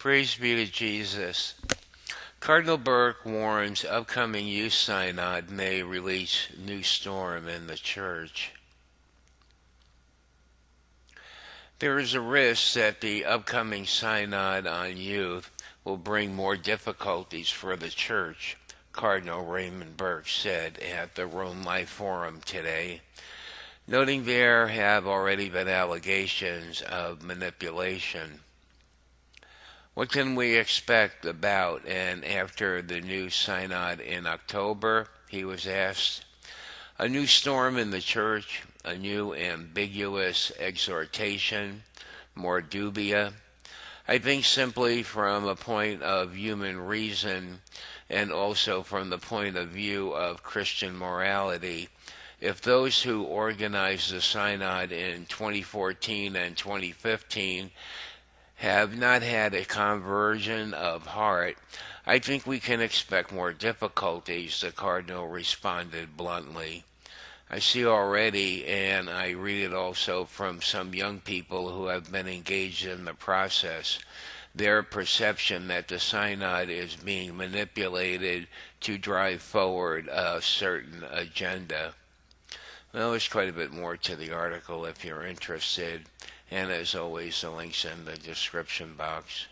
Praise be to Jesus. Cardinal Burke warns upcoming youth synod may release new storm in the church. There is a risk that the upcoming synod on youth will bring more difficulties for the church, Cardinal Raymond Burke said at the Rome Life Forum today, noting there have already been allegations of manipulation. What can we expect about and after the new synod in October? He was asked. A new storm in the church, a new ambiguous exhortation, more dubia. I think simply from a point of human reason and also from the point of view of Christian morality, if those who organized the synod in 2014 and 2015 have not had a conversion of heart, I think we can expect more difficulties, the Cardinal responded bluntly. I see already, and I read it also from some young people who have been engaged in the process, their perception that the synod is being manipulated to drive forward a certain agenda. Well, there's quite a bit more to the article if you're interested. And as always, the link's in the description box.